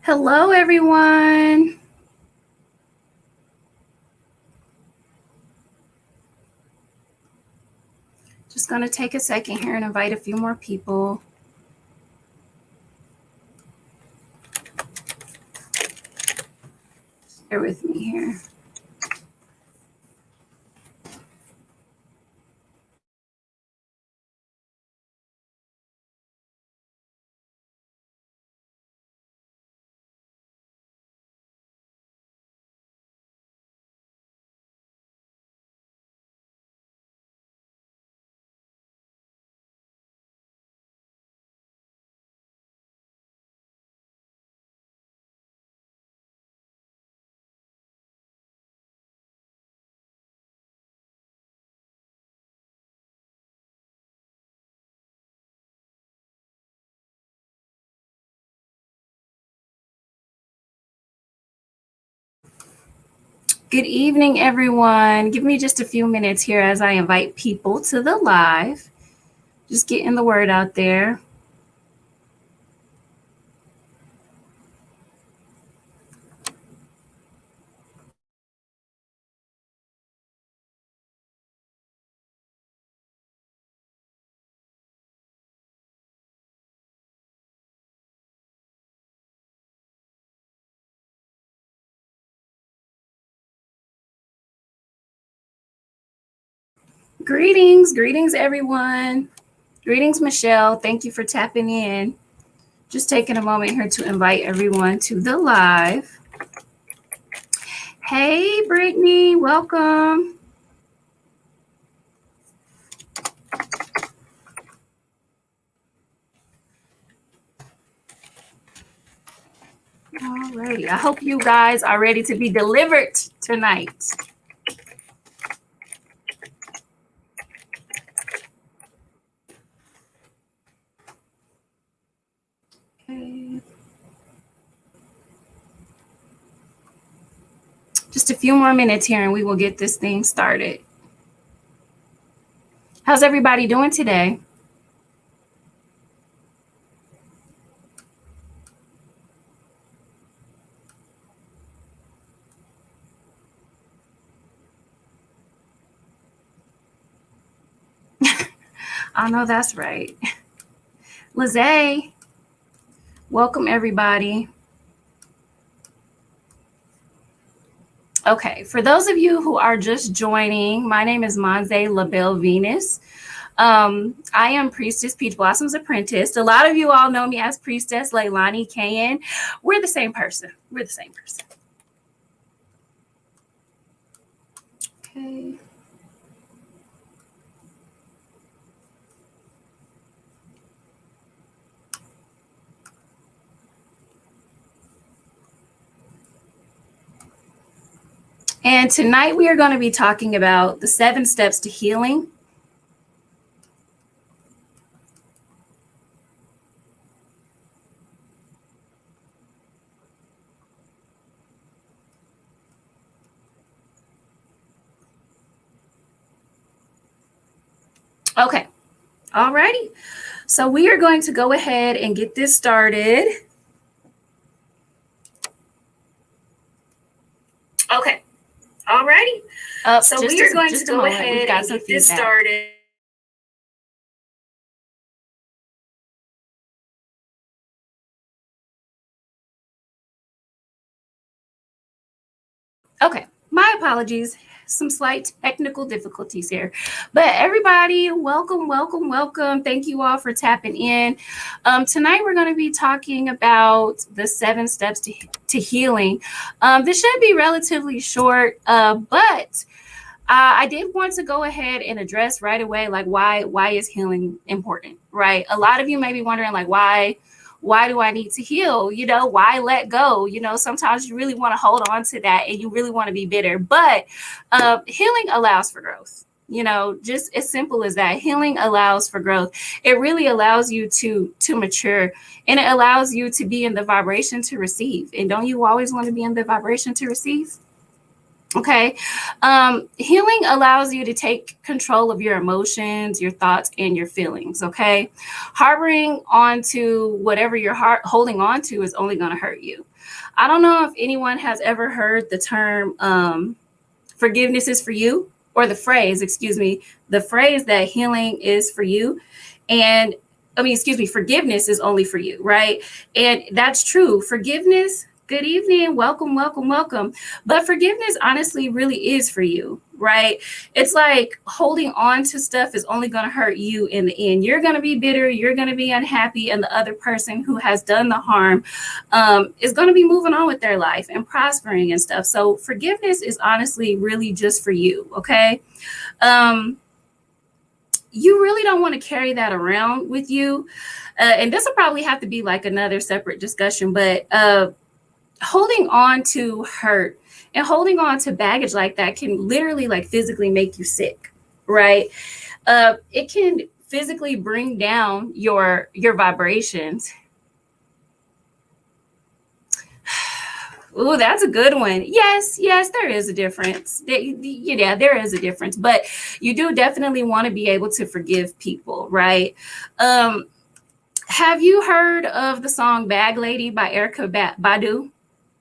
Hello, everyone. Just going to take a second here and invite a few more people. Bear with me here. Good evening, everyone. Give me just a few minutes here as I invite people to the live. Just getting the word out there. Greetings, everyone. Greetings, Michelle. Thank you for tapping in. Just taking a moment here to invite everyone to the live. Hey, Brittany, welcome. Alrighty, I hope you guys are ready to be delivered tonight. Okay. Just a few more minutes here and we will get this thing started. How's everybody doing today? I know that's right. Lizzie, welcome everybody. Okay, for those of you who are just joining, my name is Manze LaBelle Venus. I am Priestess Peach Blossom's apprentice. A lot of you all know me as Priestess Leilani Kayan. We're the same person. Okay. And tonight we are going to be talking about the 7 steps to healing. Okay. Alrighty. So we are going to go ahead and get this started. Okay. Alrighty. So we are going to go ahead and get this started. Okay. My apologies. Some slight technical difficulties here. But everybody, welcome. Thank you all for tapping in. Tonight we're going to be talking about the 7 steps to healing. This should be relatively short, but I did want to go ahead and address right away, like why is healing important, right? A lot of you may be wondering, like, why do I need to heal? Why let go? Sometimes you really want to hold on to that and you really want to be bitter, but healing allows for growth. Just as simple as that. Healing allows for growth. It really allows you to mature, and it allows you to be in the vibration to receive. And don't you always want to be in the vibration to receive? Okay. Healing allows you to take control of your emotions, your thoughts, and your feelings. Okay. Harboring onto whatever you're holding on to is only going to hurt you. I don't know if anyone has ever heard the term forgiveness is for you, or the phrase, excuse me, the phrase that healing is for you. And excuse me, forgiveness is only for you, right? And that's true. Forgiveness, good evening, welcome, welcome, welcome. But forgiveness honestly really is for you, right? It's like holding on to stuff is only going to hurt you in the end. You're going to be bitter, you're going to be unhappy, and the other person who has done the harm is going to be moving on with their life and prospering and stuff. So forgiveness is honestly really just for you, okay? You really don't want to carry that around with you. And this will probably have to be like another separate discussion, but holding on to hurt and holding on to baggage like that can literally like physically make you sick, right? It can physically bring down your vibrations. Oh, that's a good one. Yes, there is a difference. Yeah, there is a difference, but you do definitely want to be able to forgive people, right? Have you heard of the song Bag Lady by Erykah Badu?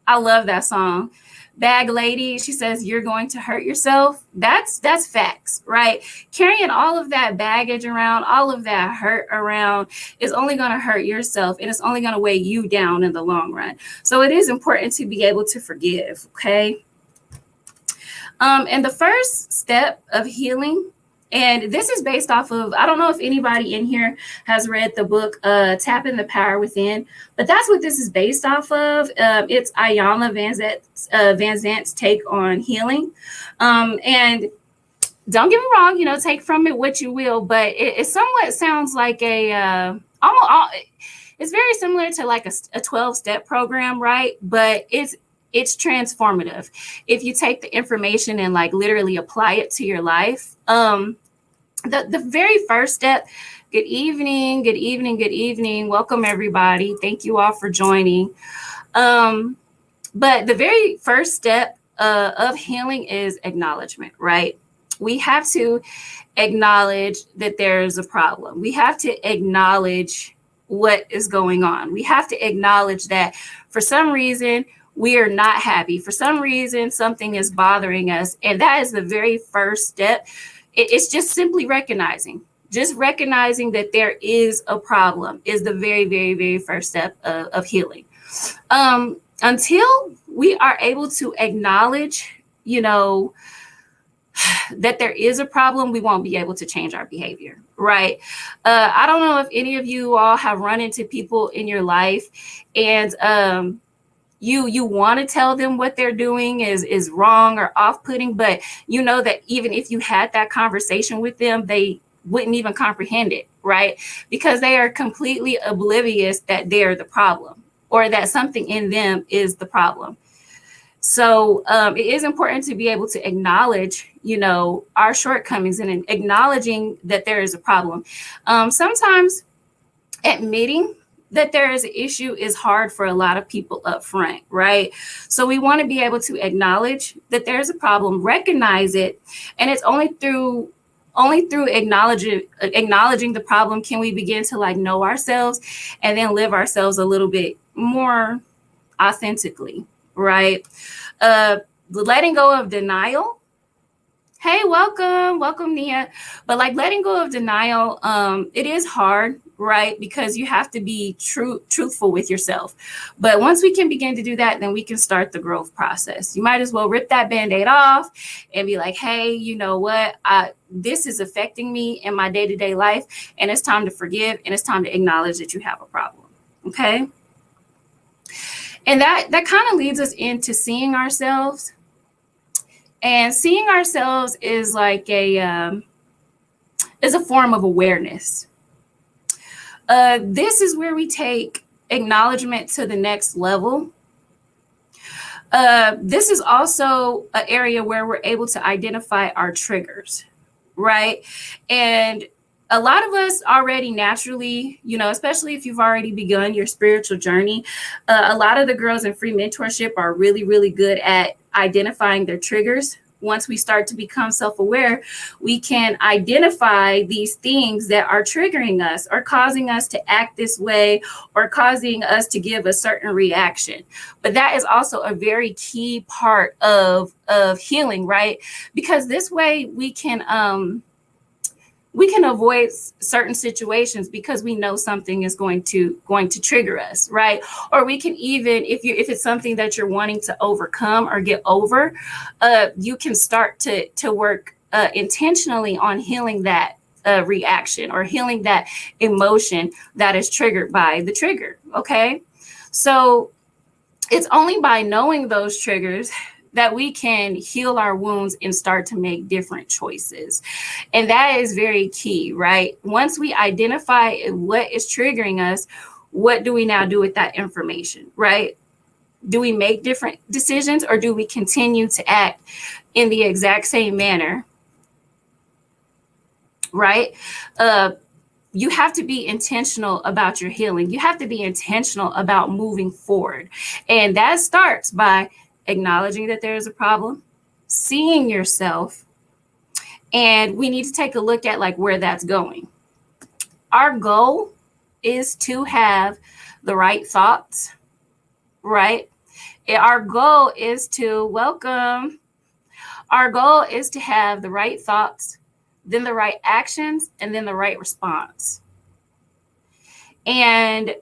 I love that song. Bag Lady, she says, you're going to hurt yourself. That's facts, right? Carrying all of that baggage around, all of that hurt around is only going to hurt yourself, and it's only going to weigh you down in the long run. So it is important to be able to forgive, okay? And the first step of healing, and this is based off of, I don't know if anybody in here has read the book Tapping the Power Within, but that's what this is based off of. It's Iyanla Vanzant's take on healing. And don't get me wrong, take from it what you will, but it somewhat sounds like it's very similar to like a 12-step program, right? But it's transformative if you take the information and like literally apply it to your life. The very first step, good evening, good evening, good evening. Welcome everybody. Thank you all for joining. But the very first step of healing is acknowledgement, right? We have to acknowledge that there's a problem. We have to acknowledge what is going on. We have to acknowledge that for some reason, we are not happy. For some reason, something is bothering us. And that is the very first step. It's just simply recognizing that there is a problem is the very, very, very first step of healing. Until we are able to acknowledge, that there is a problem, we won't be able to change our behavior, right? I don't know if any of you all have run into people in your life and you want to tell them what they're doing is wrong or off-putting, but you know that even if you had that conversation with them, they wouldn't even comprehend it, right? Because they are completely oblivious that they're the problem or that something in them is the problem. So it is important to be able to acknowledge, our shortcomings and acknowledging that there is a problem. Sometimes admitting that there is an issue is hard for a lot of people up front, right? So we want to be able to acknowledge that there's a problem, recognize it, and it's only through acknowledging the problem can we begin to like know ourselves and then live ourselves a little bit more authentically, right? Letting go of denial. Hey, welcome, Nia. But like letting go of denial, it is hard, right? Because you have to be truthful with yourself. But once we can begin to do that, then we can start the growth process. You might as well rip that Band-Aid off and be like, hey, you know what? This is affecting me in my day-to-day life, and it's time to forgive, and it's time to acknowledge that you have a problem, okay? And that kind of leads us into seeing ourselves. And seeing ourselves is like a form of awareness. This is where we take acknowledgement to the next level. This is also an area where we're able to identify our triggers, right? And a lot of us already naturally, especially if you've already begun your spiritual journey, a lot of the girls in free mentorship are really, really good at identifying their triggers. Once we start to become self-aware, we can identify these things that are triggering us or causing us to act this way or causing us to give a certain reaction. But that is also a very key part of healing, right? Because this way we can avoid certain situations because we know something is going to trigger us, right? Or we can even, if it's something that you're wanting to overcome or get over, you can start to work intentionally on healing that reaction or healing that emotion that is triggered by the trigger. Okay, so it's only by knowing those triggers that we can heal our wounds and start to make different choices. And that is very key, right? Once we identify what is triggering us, what do we now do with that information, right? Do we make different decisions or do we continue to act in the exact same manner, right? You have to be intentional about your healing. You have to be intentional about moving forward. And that starts by acknowledging that there is a problem, seeing yourself, and we need to take a look at like where that's going. Our goal is to have the right thoughts, right? Our goal is to have the right thoughts, then the right actions, and then the right response. And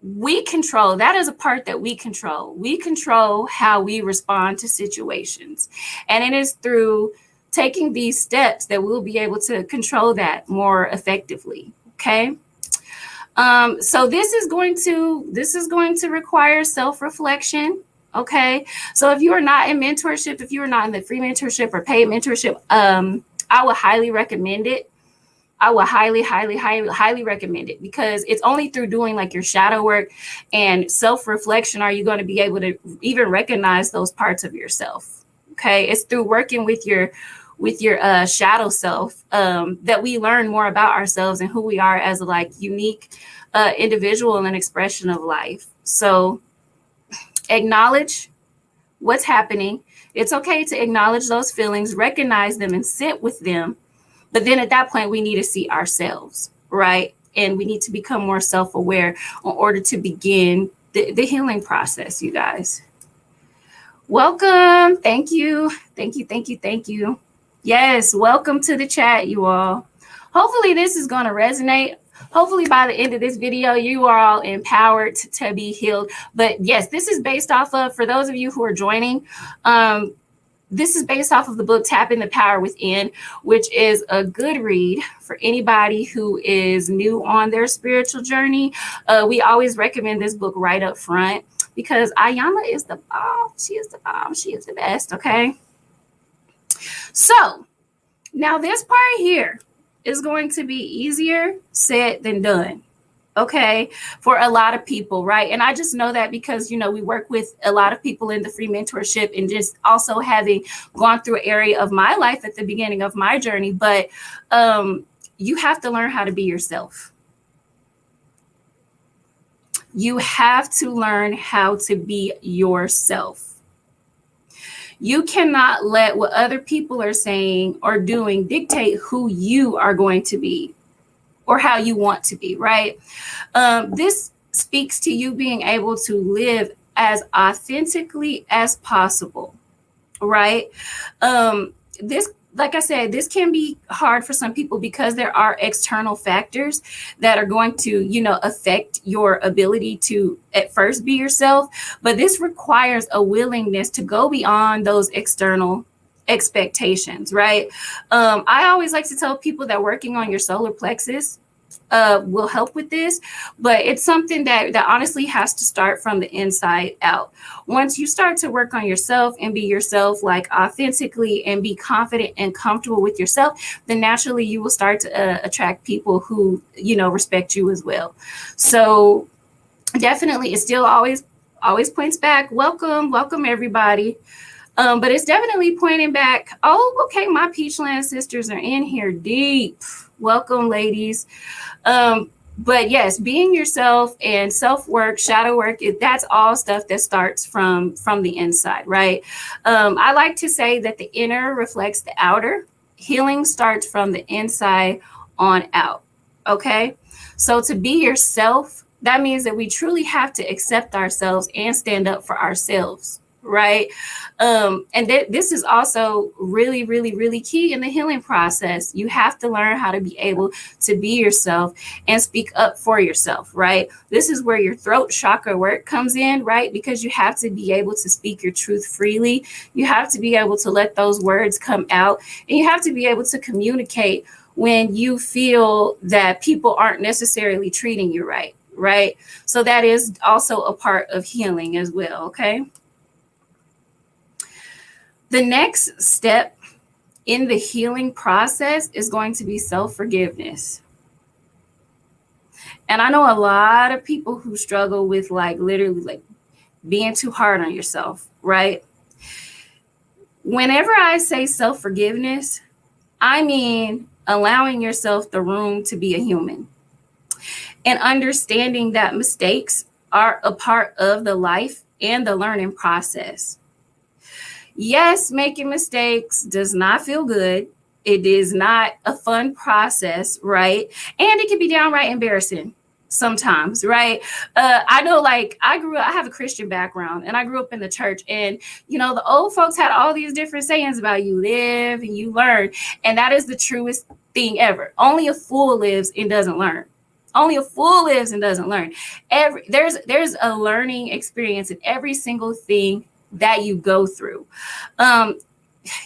we control, that is a part that we control. We control how we respond to situations. And it is through taking these steps that we'll be able to control that more effectively. Okay. So this is going to require self-reflection. Okay. So if you are not in mentorship, if you are not in the free mentorship or paid mentorship, I would highly recommend it. I would highly, highly, highly, highly recommend it, because it's only through doing like your shadow work and self-reflection are you going to be able to even recognize those parts of yourself. Okay. It's through working with your shadow self that we learn more about ourselves and who we are as a like unique individual and an expression of life. So acknowledge what's happening. It's okay to acknowledge those feelings, recognize them, and sit with them. But then at that point, we need to see ourselves, right? And we need to become more self-aware in order to begin the healing process, you guys. Welcome. Thank you. Thank you. Thank you. Thank you. Yes. Welcome to the chat, you all. Hopefully this is going to resonate. Hopefully by the end of this video, you are all empowered to be healed. But yes, this is based off of, for those of you who are joining, this is based off of the book Tapping the Power Within, which is a good read for anybody who is new on their spiritual journey. We always recommend this book right up front because Ayana is the bomb. She is the bomb. She is the best. Okay. So now this part here is going to be easier said than done. Okay, for a lot of people, right? And I just know that because, we work with a lot of people in the free mentorship and just also having gone through an area of my life at the beginning of my journey. But you have to learn how to be yourself. You have to learn how to be yourself. You cannot let what other people are saying or doing dictate who you are going to be or how you want to be, right? This speaks to you being able to live as authentically as possible, right? This, like I said, this can be hard for some people because there are external factors that are going to, affect your ability to at first be yourself. But this requires a willingness to go beyond those external expectations, right? I always like to tell people that working on your solar plexus will help with this, but it's something that honestly has to start from the inside out. Once you start to work on yourself and be yourself like authentically and be confident and comfortable with yourself, then naturally you will start to attract people who, respect you as well. So definitely it still always points back. Welcome everybody. But it's definitely pointing back. Oh, okay, my Peachland sisters are in here deep. Welcome, ladies. But yes, being yourself and self-work, shadow work, that's all stuff that starts from the inside, right? I like to say that the inner reflects the outer. Healing starts from the inside on out. Okay. So to be yourself, that means that we truly have to accept ourselves and stand up for ourselves, right? This is also really, really, really key in the healing process. You have to learn how to be able to be yourself and speak up for yourself, right? This is where your throat chakra work comes in, right? Because you have to be able to speak your truth freely. You have to be able to let those words come out, and you have to be able to communicate when you feel that people aren't necessarily treating you right, right? So that is also a part of healing as well, okay? The next step in the healing process is going to be self-forgiveness. And I know a lot of people who struggle with literally being too hard on yourself, right? Whenever I say self-forgiveness, I mean allowing yourself the room to be a human and understanding that mistakes are a part of the life and the learning process. Yes, making mistakes does not feel good. It is not a fun process, right? And it can be downright embarrassing sometimes, right? I know, I have a Christian background, and I grew up in the church, and the old folks had all these different sayings about you live and you learn, and that is the truest thing ever. Only a fool lives and doesn't learn. Only a fool lives and doesn't learn. There's a learning experience in every single thing that you go through.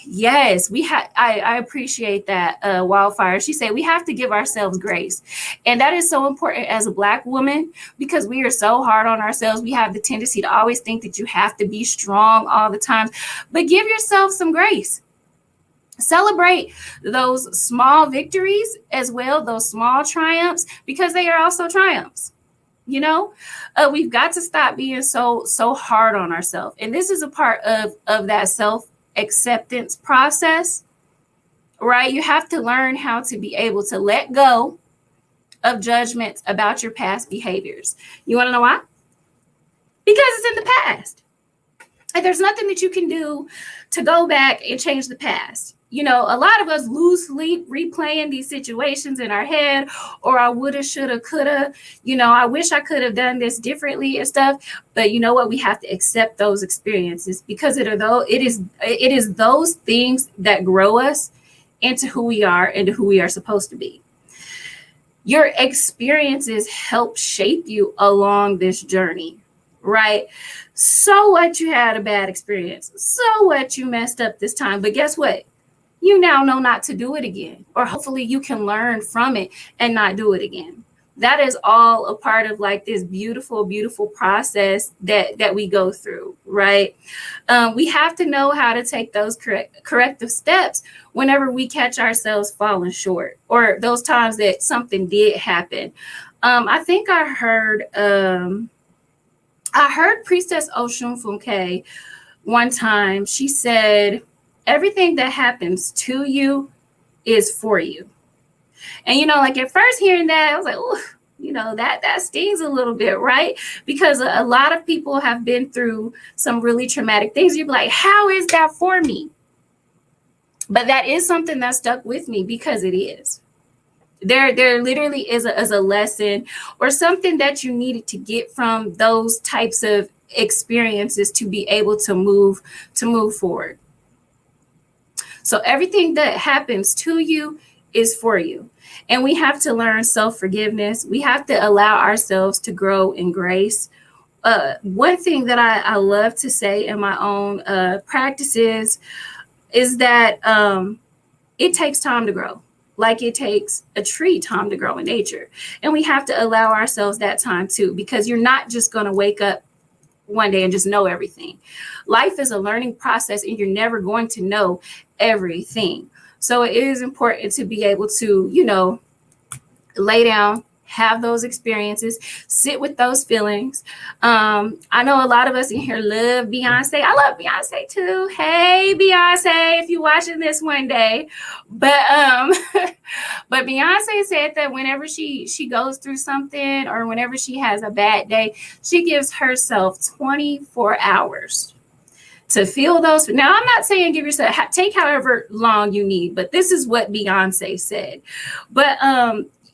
Yes, I appreciate that, Wildfire. She said we have to give ourselves grace. And that is so important as a Black woman, because we are so hard on ourselves. We have the tendency to always think that you have to be strong all the time, but give yourself some grace. Celebrate those small victories as well, those small triumphs, because they are also triumphs. We've got to stop being so hard on ourselves. And this is a part of that self-acceptance process, right? You have to learn how to be able to let go of judgments about your past behaviors. You want to know why? Because it's in the past. And there's nothing that you can do to go back and change the past. A lot of us lose sleep replaying these situations in our head, or I woulda, shoulda, coulda, I wish I could have done this differently and stuff. But you know what? We have to accept those experiences, because it is those things that grow us into who we are and who we are supposed to be. Your experiences help shape you along this journey, right? So what, you had a bad experience. So what, you messed up this time. But guess what? You now know not to do it again, or hopefully you can learn from it and not do it again. That is all a part of this beautiful, beautiful process that we go through, right? We have to know how to take those corrective steps whenever we catch ourselves falling short, or those times that something did happen. I think I heard Priestess Oshunfunke one time. She said, everything that happens to you is for you. And, at first hearing that, I was like, oh, that stings a little bit, right? Because a lot of people have been through some really traumatic things. You'd be like, how is that for me? But that is something that stuck with me, because it is. There literally is a lesson or something that you needed to get from those types of experiences to be able to move forward. So everything that happens to you is for you. And we have to learn self-forgiveness. We have to allow ourselves to grow in grace. One thing that I love to say in my own practices is that it takes time to grow. Like it takes a tree time to grow in nature. And we have to allow ourselves that time too, because you're not just going to wake up one day and just know everything. Life is a learning process, and you're never going to know everything. So it is important to be able to, lay down, have those experiences, sit with those feelings. I know a lot of us in here love Beyonce. I love Beyonce too. Hey, Beyonce, if you're watching this one day. But but Beyonce said that whenever she goes through something or whenever she has a bad day, she gives herself 24 hours to feel those. Now, I'm not saying give yourself, take however long you need, but this is what Beyonce said. But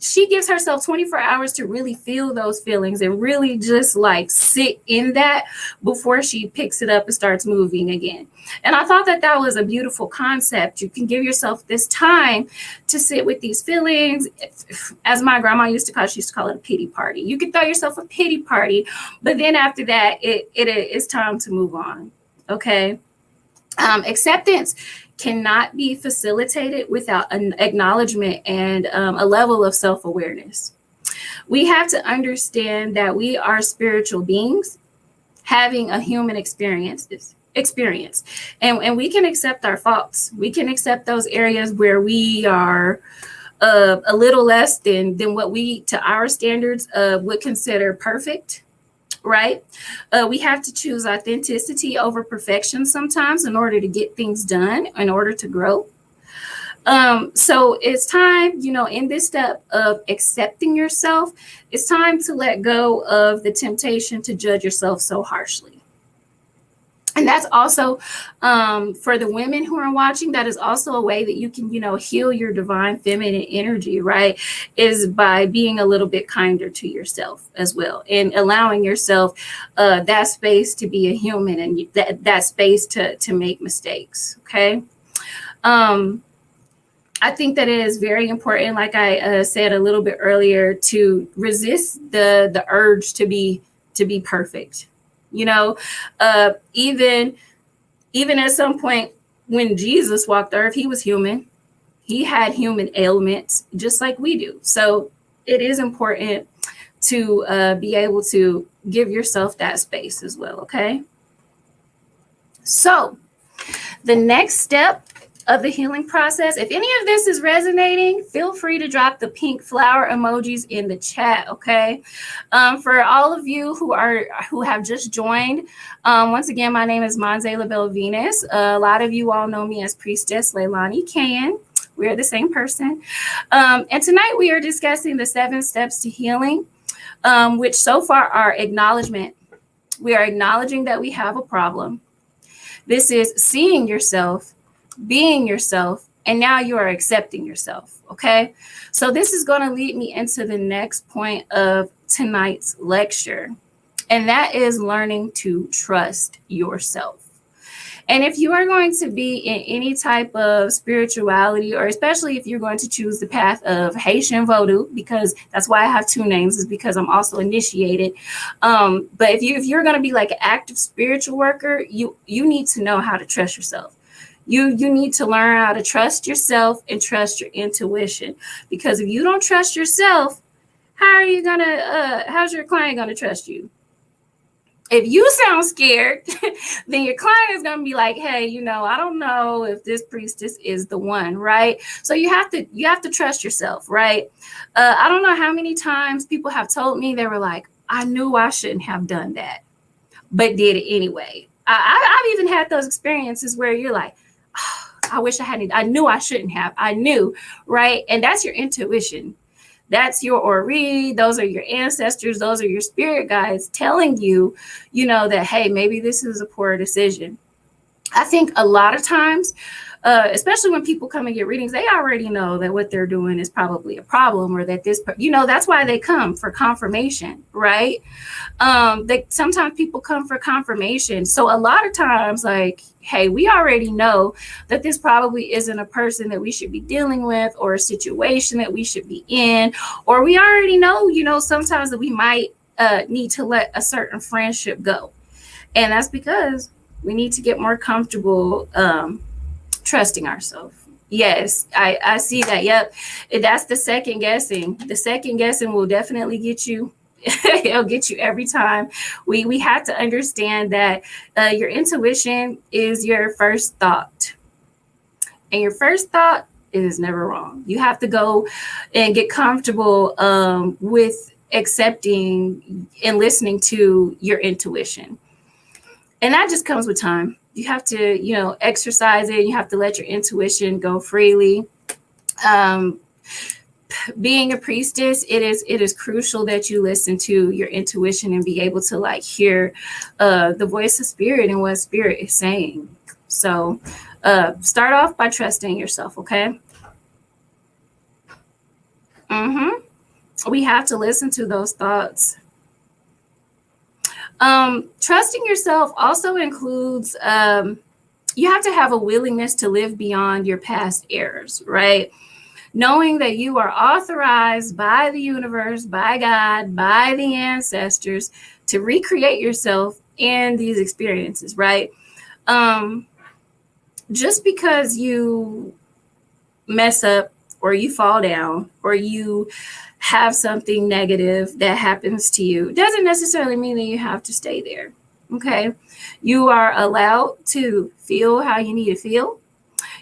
she gives herself 24 hours to really feel those feelings and really just like sit in that before she picks it up and starts moving again. And I thought that that was a beautiful concept. You can give yourself this time to sit with these feelings. As my grandma used to call, she used to call it a pity party. You can throw yourself a pity party, but then after that, it is time to move on. Okay. Acceptance cannot be facilitated without an acknowledgement and a level of self-awareness. We have to understand that we are spiritual beings having a human experience. And we can accept our faults. We can accept those areas where we are a little less than what we, to our standards, would consider perfect. Right? We have to choose authenticity over perfection sometimes in order to get things done, in order to grow. So it's time, in this step of accepting yourself, it's time to let go of the temptation to judge yourself so harshly. And that's also for the women who are watching, that is also a way that you can, heal your divine feminine energy, right? Is by being a little bit kinder to yourself as well and allowing yourself that space to be a human and that space to make mistakes. Okay. I think that it is very important, like I said a little bit earlier, to resist the urge to be perfect. Even at some point when Jesus walked the earth, he was human. He had human ailments just like we do. So it is important to be able to give yourself that space as well. Okay. So the next step of the healing process, if any of this is resonating, feel free to drop the pink flower emojis in the chat. Okay. For all of you who have just joined, once again, my name is Manze LaBelle Venus. A lot of you all know me as Priestess Leilani Can. We are the same person. And tonight we are discussing the 7 steps to healing, which so far are acknowledgement. We are acknowledging that we have a problem. This is seeing yourself, being yourself, and now you are accepting yourself. Okay. So this is going to lead me into the next point of tonight's lecture, and that is learning to trust yourself. And if you are going to be in any type of spirituality, or especially if you're going to choose the path of Haitian Vodou, because that's why I have 2 names, is because I'm also initiated. But if you're going to be like an active spiritual worker, you need to know how to trust yourself. You need to learn how to trust yourself and trust your intuition, because if you don't trust yourself, how's your client gonna trust you? If you sound scared, then your client is gonna be like, hey, I don't know if this priestess is the one, right? So you have to trust yourself, right? I don't know how many times people have told me, they were like, I knew I shouldn't have done that, but did it anyway. I've even had those experiences where you're like, I wish I hadn't. I knew I shouldn't have. I knew, right? And that's your intuition. That's your Ori. Those are your ancestors. Those are your spirit guides telling you, that, hey, maybe this is a poor decision. I think a lot of times, especially when people come and get readings, they already know that what they're doing is probably a problem, or that that's why they come for confirmation, right? Sometimes people come for confirmation. So a lot of times, like, hey, we already know that this probably isn't a person that we should be dealing with, or a situation that we should be in, or we already know, sometimes that we might need to let a certain friendship go. And that's because we need to get more comfortable trusting ourselves. Yes, I see that. Yep. That's the second guessing. The second guessing will definitely get you. It'll get you every time. We have to understand that your intuition is your first thought. And your first thought it is never wrong. You have to go and get comfortable with accepting and listening to your intuition. And that just comes with time. You have to, exercise it. You have to let your intuition go freely. Being a priestess, it is crucial that you listen to your intuition and be able to hear the voice of spirit and what spirit is saying. So start off by trusting yourself, okay? We have to listen to those thoughts. Trusting yourself also includes you have to have a willingness to live beyond your past errors, right? Knowing that you are authorized by the universe, by God, by the ancestors to recreate yourself in these experiences, right? Just because you mess up or you fall down or you have something negative that happens to you doesn't necessarily mean that you have to stay there. Okay. You are allowed to feel how you need to feel.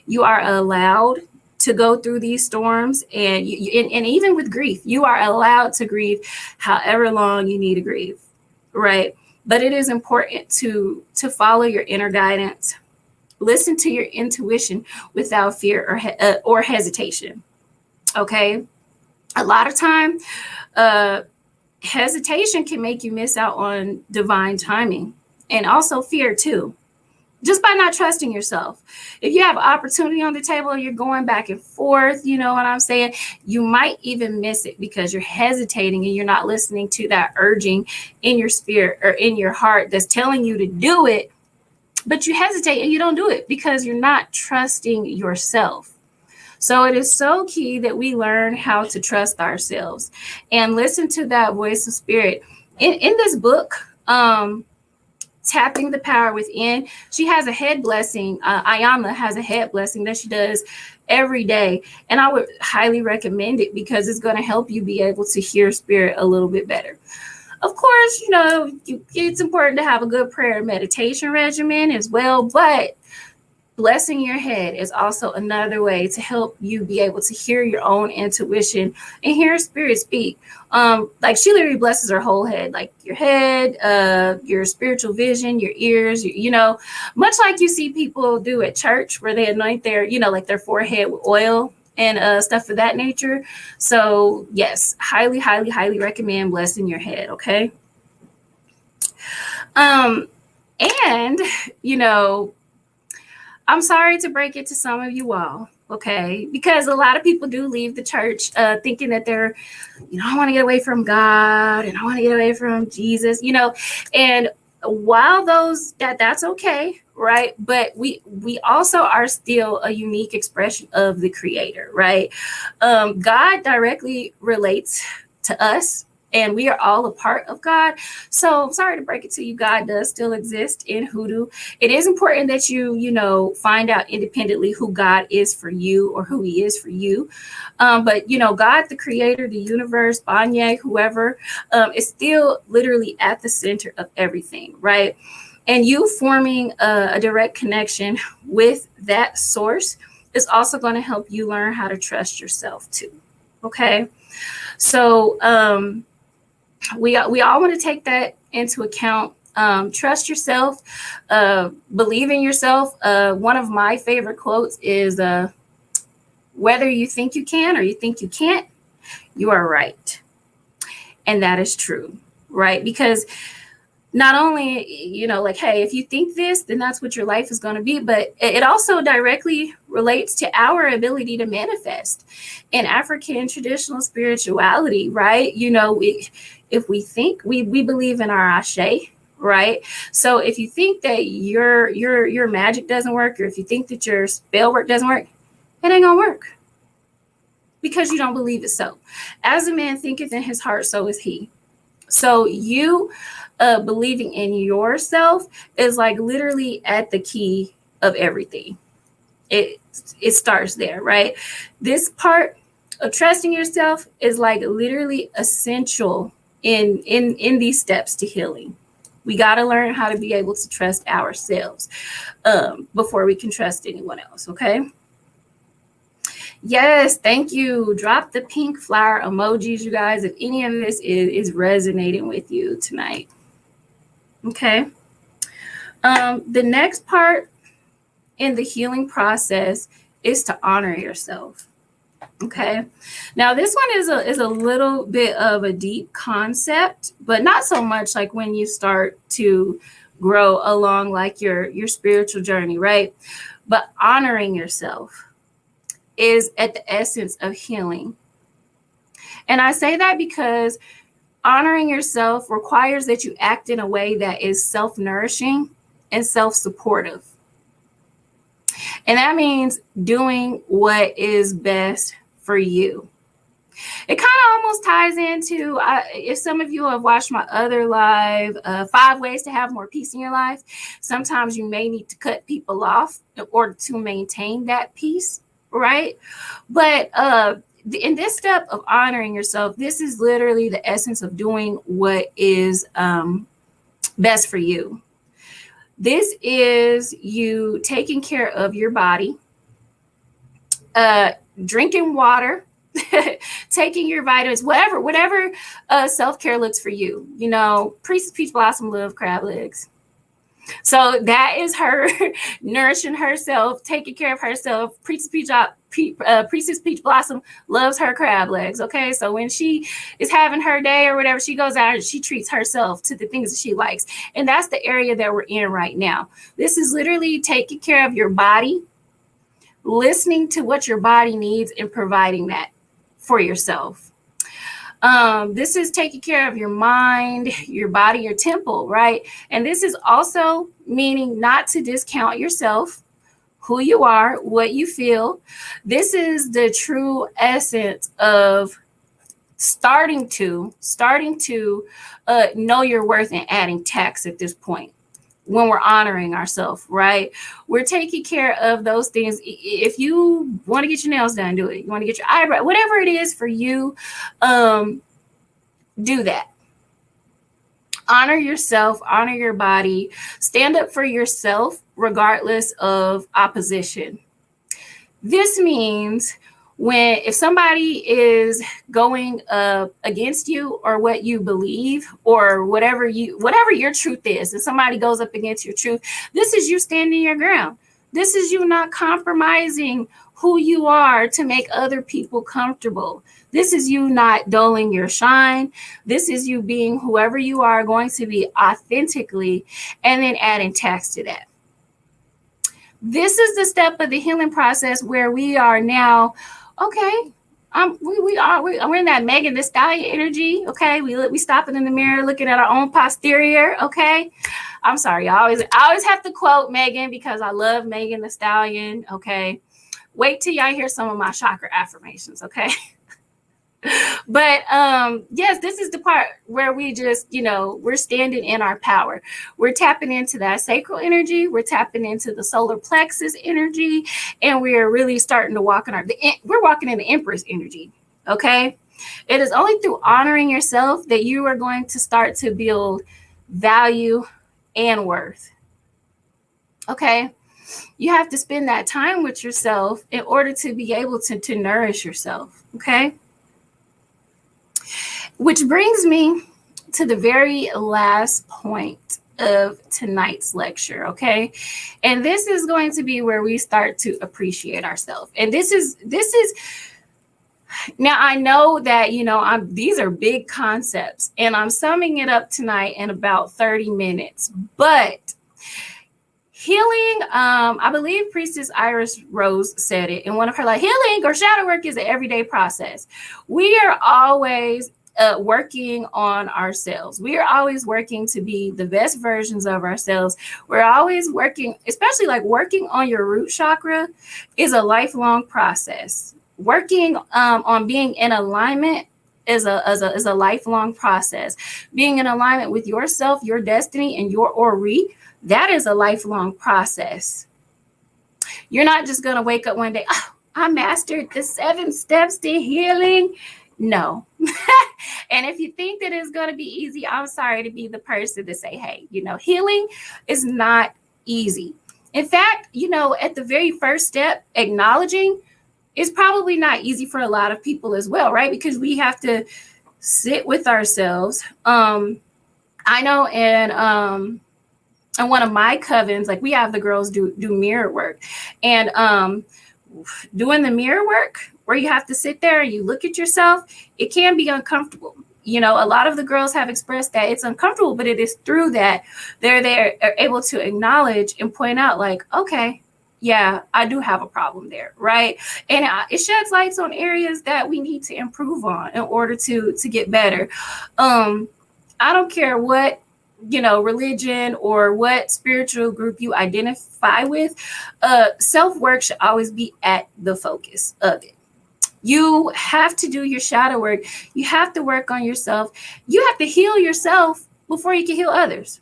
You are allowed to go through these storms, and even with grief, you are allowed to grieve however long you need to grieve, right? But it is important to follow your inner guidance, listen to your intuition without fear or hesitation. Okay, a lot of time, hesitation can make you miss out on divine timing, and also fear too. Just by not trusting yourself. If you have opportunity on the table, you're going back and forth, you know what I'm saying? You might even miss it because you're hesitating and you're not listening to that urging in your spirit or in your heart that's telling you to do it, but you hesitate and you don't do it because you're not trusting yourself. So it is so key that we learn how to trust ourselves and listen to that voice of spirit. In this book, Tapping the Power Within, she has a head blessing. Ayana has a head blessing that she does every day. And I would highly recommend it because it's going to help you be able to hear spirit a little bit better. Of course, it's important to have a good prayer and meditation regimen as well, but blessing your head is also another way to help you be able to hear your own intuition and hear spirit speak. She literally blesses her whole head, like your head, your spiritual vision, your ears, much like you see people do at church where they anoint their, their forehead with oil and stuff of that nature. So yes, highly, highly, highly recommend blessing your head. Okay. And, I'm sorry to break it to some of you all, okay? Because a lot of people do leave the church thinking that they're, I want to get away from God and I want to get away from Jesus, and while that's okay, right? But we also are still a unique expression of the Creator, right? God directly relates to us. And we are all a part of God. So sorry to break it to you, God does still exist in hoodoo. It is important that you find out independently who God is for you or who he is for you. But God, the creator, the universe, Banye, whoever, is still literally at the center of everything, right? And you forming a direct connection with that source is also going to help you learn how to trust yourself too. Okay. So, we all want to take that into account. Trust yourself, believe in yourself. One of my favorite quotes is, whether you think you can or you think you can't, you are right. And that is true, right? Because not only, hey, if you think this, then that's what your life is going to be. But it also directly relates to our ability to manifest in African traditional spirituality, right? If we think, we believe in our ashe, right? So if you think that your magic doesn't work, or if you think that your spell work doesn't work, it ain't gonna work because you don't believe it. So as a man thinketh in his heart, so is he. So you believing in yourself is like literally at the key of everything. It starts there, right? This part of trusting yourself is like literally essential in these steps to healing. We got to learn how to be able to trust ourselves before we can trust anyone else. Okay. Yes, thank you. Drop the pink flower emojis, you guys, if any of this is resonating with you tonight. Okay. The next part in the healing process is to honor yourself. Okay. Now this one is a little bit of a deep concept, but not so much like when you start to grow along like your spiritual journey, right? But honoring yourself is at the essence of healing. And I say that because honoring yourself requires that you act in a way that is self-nourishing and self-supportive. And that means doing what is best for you. It kind of almost ties into, if some of you have watched my other live, 5 ways to have more peace in your life, sometimes you may need to cut people off in order to maintain that peace, right? But in this step of honoring yourself, this is literally the essence of doing what is best for you. This is you taking care of your body, drinking water, taking your vitamins, whatever self-care looks for you. You know, Priestess Peach Blossom love crab legs. So that is her nourishing herself, taking care of herself. Priestess Peach Blossom loves her crab legs. Okay, so when she is having her day or whatever, she goes out and she treats herself to the things that she likes. And that's the area that we're in right now. This is literally taking care of your body, listening to what your body needs and providing that for yourself. This is taking care of your mind, your body, your temple, right? And this is also meaning not to discount yourself, who you are, what you feel. This is the true essence of starting to know your worth and adding tax at this point. When we're honoring ourselves, right? We're taking care of those things. If you want to get your nails done, do it. You want to get your eyebrow, whatever it is for you, do that. Honor yourself, honor your body, stand up for yourself regardless of opposition. This means if somebody is going against you or what you believe or whatever your truth is, and somebody goes up against your truth, this is you standing your ground. This is you not compromising who you are to make other people comfortable. This is you not dulling your shine. This is you being whoever you are going to be authentically, and then adding tax to that. This is the step of the healing process where we are now, okay, we're in that Megan Thee Stallion energy. Okay, we stopping in the mirror, looking at our own posterior. Okay, I'm sorry, I always have to quote Megan because I love Megan Thee Stallion. Okay, wait till y'all hear some of my chakra affirmations. Okay. But yes, this is the part where we just, we're standing in our power. We're tapping into that sacral energy. We're tapping into the solar plexus energy, and we are really starting to walk we're walking in the Empress energy. Okay. It is only through honoring yourself that you are going to start to build value and worth. Okay. You have to spend that time with yourself in order to be able to nourish yourself. Okay. Which brings me to the very last point of tonight's lecture, okay? And this is going to be where we start to appreciate ourselves. And this is now I know that, these are big concepts, and I'm summing it up tonight in about 30 minutes. But healing, I believe Priestess Iris Rose said it in one of her healing or shadow work is an everyday process. We are always working on ourselves. We are always working to be the best versions of ourselves. We're always working, especially working on your root chakra is a lifelong process. Working on being in alignment is a lifelong process. Being in alignment with yourself, your destiny, and your Ori, that is a lifelong process. You're not just going to wake up one day, I mastered the 7 steps to healing. No. And if you think that it's going to be easy, I'm sorry to be the person to say, hey, healing is not easy. In fact, at the very first step, acknowledging it's probably not easy for a lot of people as well, right? Because we have to sit with ourselves. I know, and one of my covens, like we have the girls do mirror work, and doing the mirror work where you have to sit there and you look at yourself, it can be uncomfortable. You know, a lot of the girls have expressed that it's uncomfortable, but it is through that they're able to acknowledge and point out, like, okay, yeah, I do have a problem there, right? And it sheds lights on areas that we need to improve on in order to get better. I don't care what, you know, religion or what spiritual group you identify with. Self-work should always be at the focus of it. You have to do your shadow work. You have to work on yourself. You have to heal yourself before you can heal others.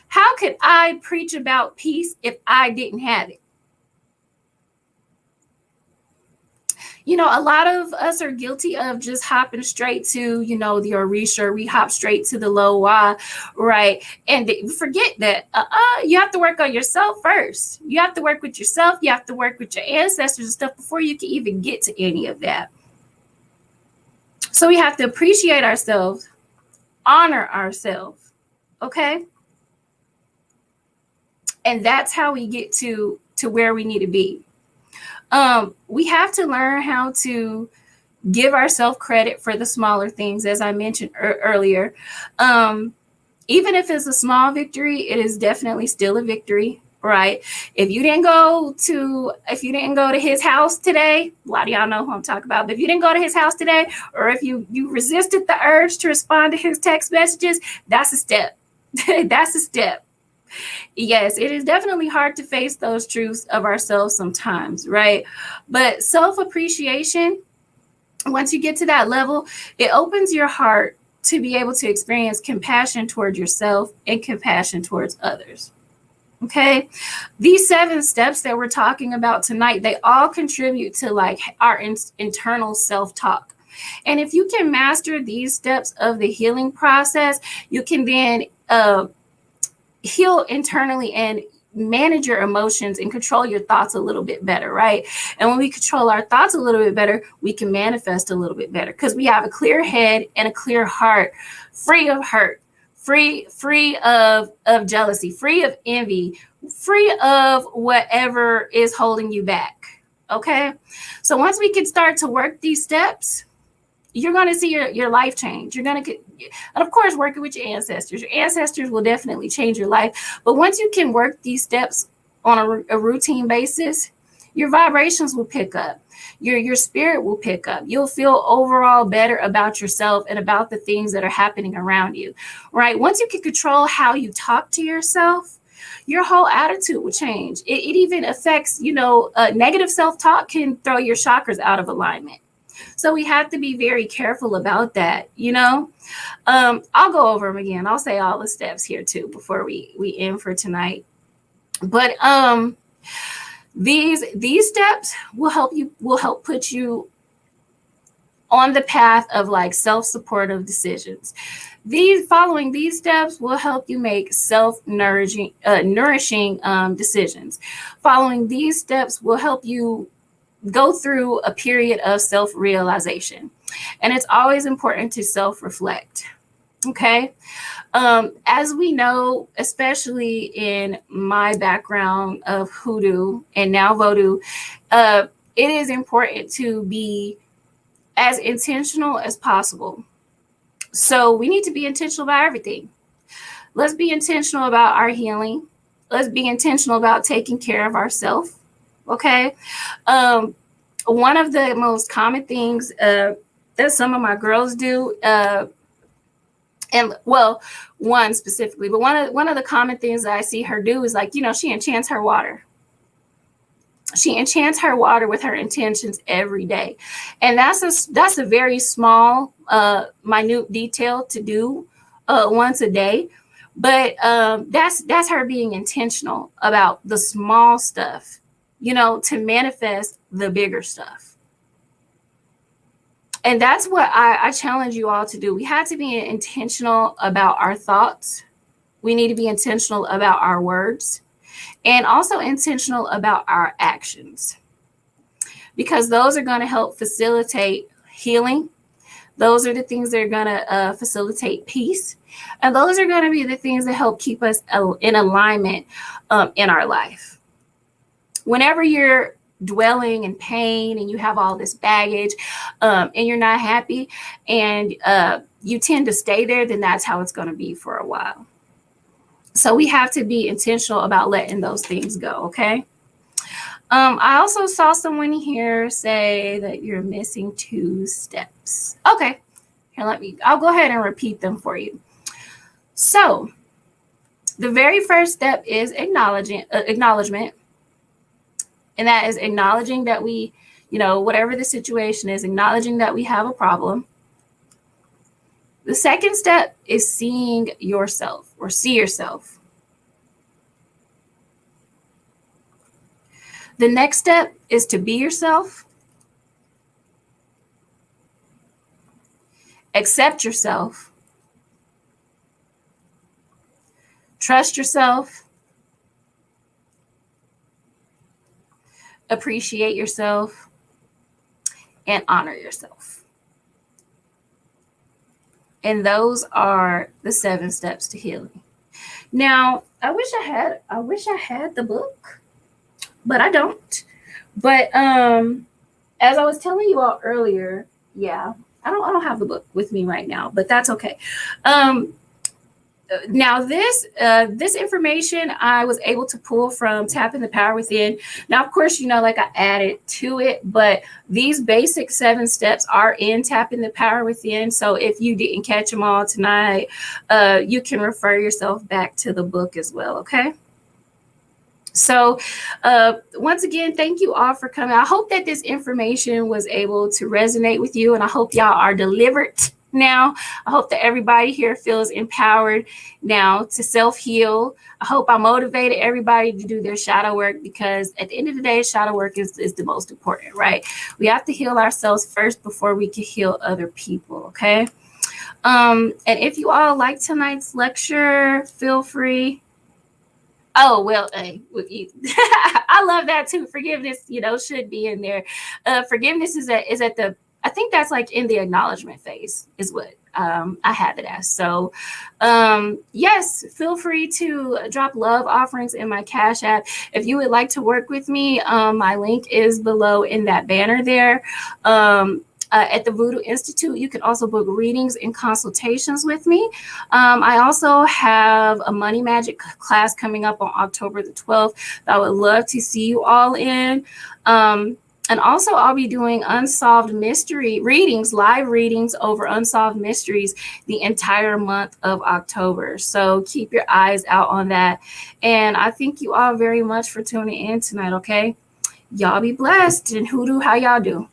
How could I preach about peace if I didn't have it? You know, a lot of us are guilty of just hopping straight to, you know, the Orisha. We hop straight to the Loa, right? And forget that you have to work on yourself first. You have to work with yourself. You have to work with your ancestors and stuff before you can even get to any of that. So we have to appreciate ourselves, honor ourselves, okay? And that's how we get to where we need to be. We have to learn how to give ourselves credit for the smaller things, as I mentioned earlier. Even if it's a small victory, it is definitely still a victory, right? If you didn't go to his house today, a lot of y'all know who I'm talking about, but if you didn't go to his house today, or if you resisted the urge to respond to his text messages, that's a step. That's a step. Yes, it is definitely hard to face those truths of ourselves sometimes, right? But self-appreciation, once you get to that level, it opens your heart to be able to experience compassion towards yourself and compassion towards others. Okay, these 7 steps that we're talking about tonight, they all contribute to like our internal self-talk. And if you can master these steps of the healing process, you can then heal internally and manage your emotions and control your thoughts a little bit better, right? And when we control our thoughts a little bit better, we can manifest a little bit better because we have a clear head and a clear heart, free of hurt, free of jealousy, free of envy, free of whatever is holding you back. Okay, so once we can start to work these steps, you're going to see your life change. You're going to get, and of course, working with your ancestors will definitely change your life. But once you can work these steps on a routine basis, your vibrations will pick up. Your spirit will pick up. You'll feel overall better about yourself and about the things that are happening around you, right? Once you can control how you talk to yourself, your whole attitude will change. It even affects, negative self-talk can throw your chakras out of alignment. So we have to be very careful about that, I'll go over them again. I'll say all the steps here too before we end for tonight. But these steps will help put you on the path of like self-supportive decisions. Following these steps will help you make nourishing decisions. Following these steps will help you go through a period of self-realization. And it's always important to self-reflect. Okay. As we know, especially in my background of hoodoo and now vodou, it is important to be as intentional as possible. So we need to be intentional about everything. Let's be intentional about our healing. Let's be intentional about taking care of ourselves. Okay. One of the most common things that some of my girls do, one specifically, but one of the common things that I see her do is like, she enchants her water. She enchants her water with her intentions every day. And that's a very small, minute detail to do once a day. But that's her being intentional about the small stuff, to manifest the bigger stuff. And that's what I challenge you all to do. We have to be intentional about our thoughts. We need to be intentional about our words and also intentional about our actions. because those are going to help facilitate healing. Those are the things that are going to facilitate peace. And those are going to be the things that help keep us in alignment in our life. Whenever you're dwelling in pain and you have all this baggage and you're not happy and you tend to stay there, then that's how it's going to be for a while. So we have to be intentional about letting those things go, okay? I also saw someone here say that you're missing 2 steps. Okay, here, I'll go ahead and repeat them for you. So the very first step is acknowledgement. And that is acknowledging that we, whatever the situation is, acknowledging that we have a problem. The second step is seeing yourself or see yourself. The next step is to be yourself, accept yourself, trust yourself, appreciate yourself, and honor yourself. And those are the 7 steps to healing. Now, I wish I had the book, but I don't. But as I was telling you all earlier, I don't have the book with me right now, but that's okay. Now this information I was able to pull from Tapping the Power Within. Now, of course, like I added to it, but these basic 7 steps are in Tapping the Power Within. So if you didn't catch them all tonight, you can refer yourself back to the book as well. Okay. So once again, thank you all for coming. I hope that this information was able to resonate with you, and I hope y'all are delivered now. I hope that everybody here feels empowered now to self-heal. I hope I motivated everybody to do their shadow work, because at the end of the day, shadow work is the most important, right? We have to heal ourselves first before we can heal other people, okay? And if you all like tonight's lecture, feel free. Oh, well, I love that too. Forgiveness, should be in there. Forgiveness is at the, I think that's like in the acknowledgement phase is what I have it as. So yes, feel free to drop love offerings in my Cash App. If you would like to work with me, my link is below in that banner there. At the Voodoo Institute, you can also book readings and consultations with me. I also have a money magic class coming up on October the 12th that I would love to see you all in. And also I'll be doing unsolved mystery readings, live readings over unsolved mysteries the entire month of October. So keep your eyes out on that. And I thank you all very much for tuning in tonight, okay? Y'all be blessed. And hoodoo, how y'all do?